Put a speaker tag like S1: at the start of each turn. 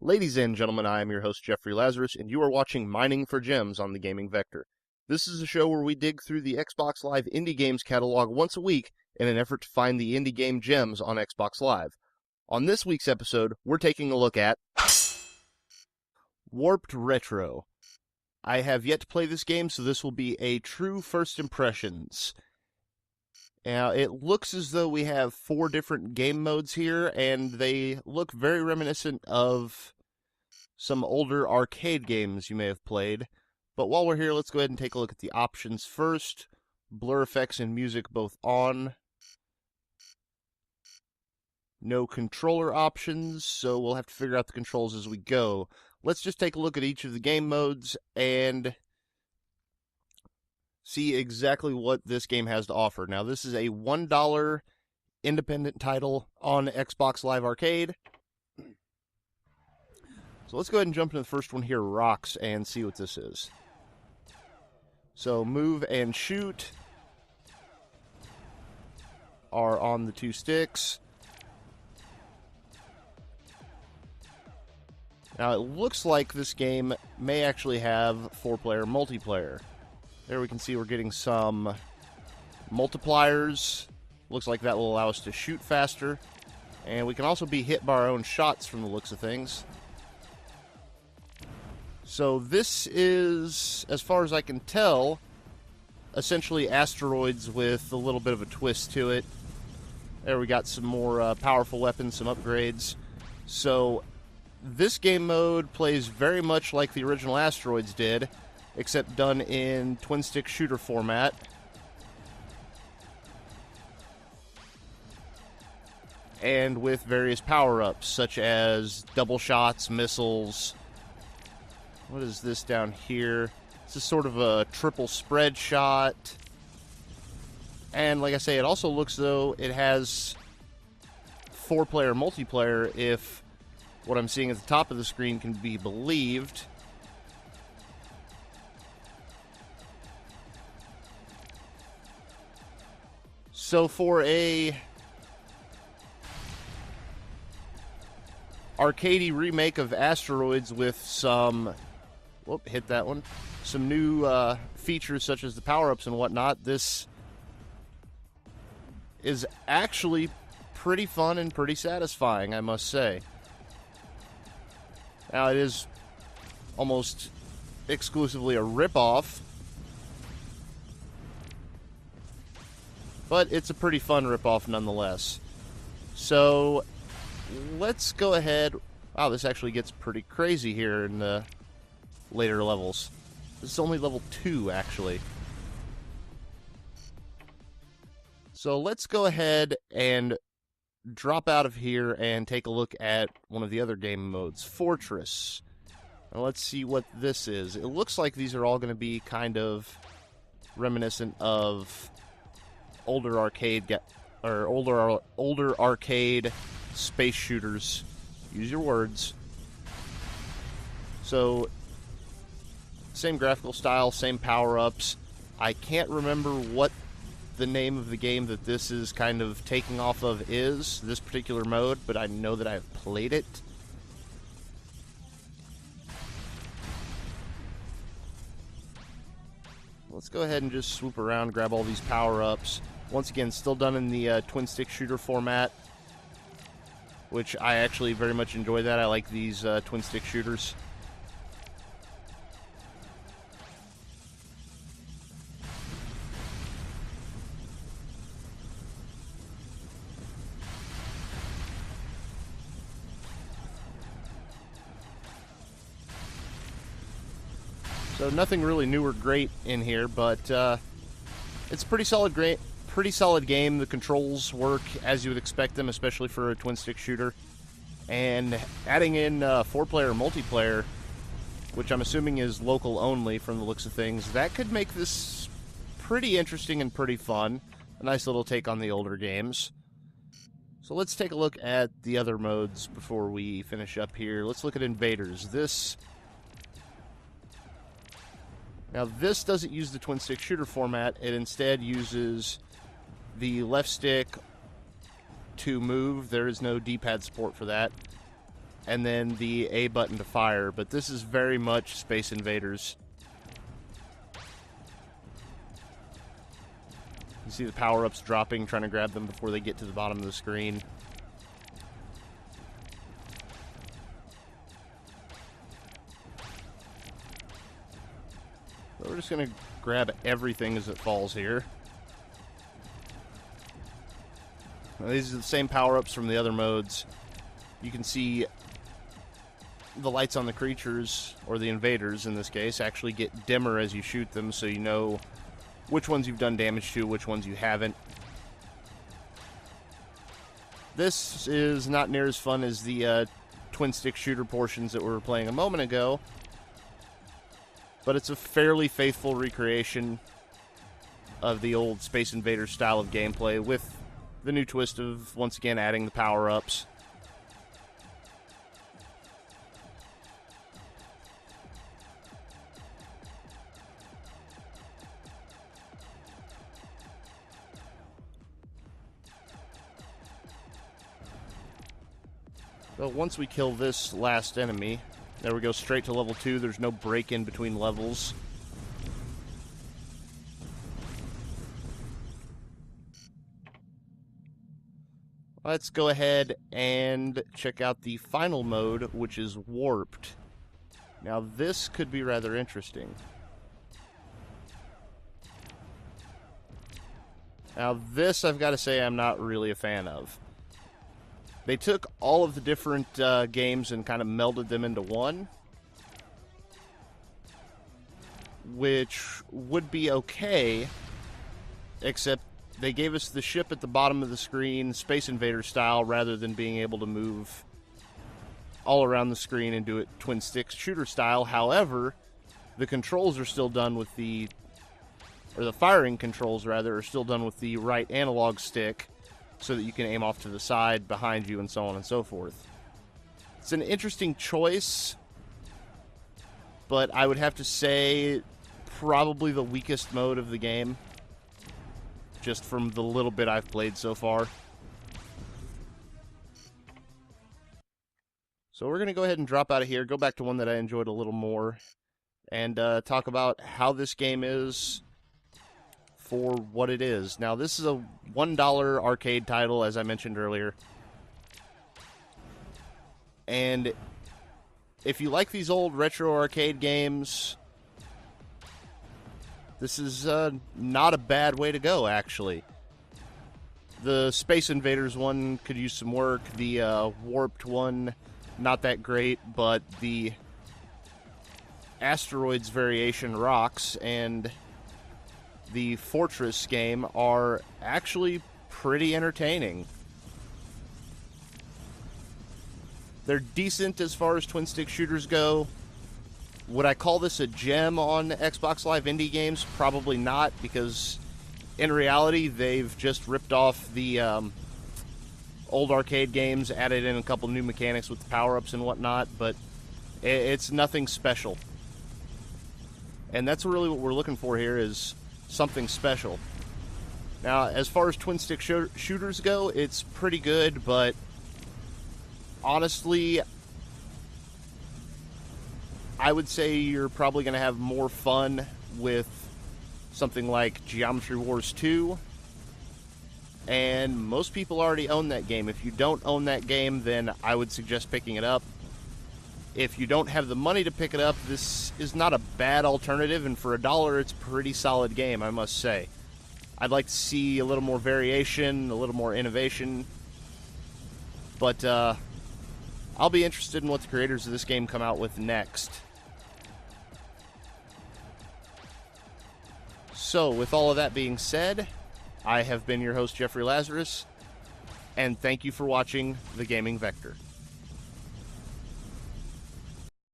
S1: Ladies and gentlemen, I am your host, Jeffrey Lazarus, and you are watching Mining for Gems on the Gaming Vector. This is a show where we dig through the Xbox Live indie games catalog once a week in an effort to find the indie game gems on Xbox Live. On this week's episode, we're taking a look at Warped Retro. I have yet to play this game, so this will be a true first impressions. Now, it looks as though we have 4 different game modes here, and they look very reminiscent of some older arcade games you may have played. But while we're here, let's go ahead and take a look at the options first. Blur effects and music both on. No controller options, so we'll have to figure out the controls as we go. Let's just take a look at each of the game modes and see exactly what this game has to offer. Now, this is a $1 independent title on Xbox Live Arcade. So let's go ahead and jump into the first one here, Rocks, and see what this is. So move and shoot are on the 2 sticks. Now, it looks like this game may actually have 4-player multiplayer. There we can see we're getting some multipliers. Looks like that will allow us to shoot faster. And we can also be hit by our own shots from the looks of things. So this is, as far as I can tell, essentially Asteroids with a little bit of a twist to it. There we got some more powerful weapons, some upgrades. So this game mode plays very much like the original Asteroids did, except done in twin-stick shooter format. And with various power-ups, such as double shots, missiles. What is this down here? This is sort of a triple spread shot. And like I say, it also looks though it has 4-player multiplayer if what I'm seeing at the top of the screen can be believed. So for a arcadey remake of Asteroids with some, hit that one, some new features such as the power-ups and whatnot, this is actually pretty fun and pretty satisfying, I must say. Now, it is almost exclusively a rip-off, but it's a pretty fun rip-off nonetheless. So let's go ahead. Wow, this actually gets pretty crazy here in the later levels. This is only level 2, actually. So let's go ahead and drop out of here and take a look at one of the other game modes, Fortress. Now let's see what this is. It looks like these are all going to be kind of reminiscent of older arcade older arcade space shooters. Use your words. So same graphical style, same power-ups. I can't remember what the name of the game that this is kind of taking off of is, this particular mode, but I know that I've played it. Let's go ahead and just swoop around, grab all these power-ups. Once again, still done in the twin-stick shooter format, which I actually very much enjoy that. I like these twin-stick shooters. So nothing really new or great in here, but it's a pretty solid game. The controls work as you would expect them, especially for a twin-stick shooter. And adding in 4-player multiplayer, which I'm assuming is local only from the looks of things, that could make this pretty interesting and pretty fun. A nice little take on the older games. So let's take a look at the other modes before we finish up here. Let's look at Invaders. This doesn't use the twin-stick shooter format. It instead uses the left stick to move. There is no D-pad support for that. and then the A button to fire, but this is very much Space Invaders. You see the power-ups dropping, trying to grab them before they get to the bottom of the screen. So we're just going to grab everything as it falls here. Now, these are the same power-ups from the other modes. You can see the lights on the creatures, or the invaders in this case, actually get dimmer as you shoot them, so you know which ones you've done damage to, which ones you haven't. This is not near as fun as the twin-stick shooter portions that we were playing a moment ago, but it's a fairly faithful recreation of the old Space Invaders style of gameplay, with the new twist of, once again, adding the power-ups. So once we kill this last enemy, there we go, straight to level 2. There's no break in between levels. Let's go ahead and check out the final mode, which is Warped. Now this could be rather interesting. Now this, I've got to say, I'm not really a fan of. They took all of the different games and kind of melded them into one, which would be okay, except they gave us the ship at the bottom of the screen, Space Invader style, rather than being able to move all around the screen and do it twin-stick shooter style. However, the controls are still done with the firing controls, rather, are still done with the right analog stick, so that you can aim off to the side, behind you, and so on and so forth. It's an interesting choice, but I would have to say probably the weakest mode of the game, just from the little bit I've played so far. So we're going to go ahead and drop out of here, go back to one that I enjoyed a little more, and talk about how this game is for what it is. Now, this is a $1 arcade title, as I mentioned earlier. And if you like these old retro arcade games, this is not a bad way to go, actually. The Space Invaders one could use some work. The Warped one, not that great, but the Asteroids variation rocks, and the Fortress game are actually pretty entertaining. They're decent as far as twin-stick shooters go. Would I call this a gem on Xbox Live Indie Games? Probably not, because in reality, they've just ripped off the old arcade games, added in a couple new mechanics with the power-ups and whatnot, but it's nothing special. And that's really what we're looking for here, is something special. Now, as far as twin-stick shooters go, it's pretty good, but honestly, I would say you're probably going to have more fun with something like Geometry Wars 2, and most people already own that game. If you don't own that game, then I would suggest picking it up. If you don't have the money to pick it up, this is not a bad alternative, and for $1, it's a pretty solid game, I must say. I'd like to see a little more variation, a little more innovation, but I'll be interested in what the creators of this game come out with next. So, with all of that being said, I have been your host, Jeffrey Lazarus, and thank you for watching The Gaming Vector.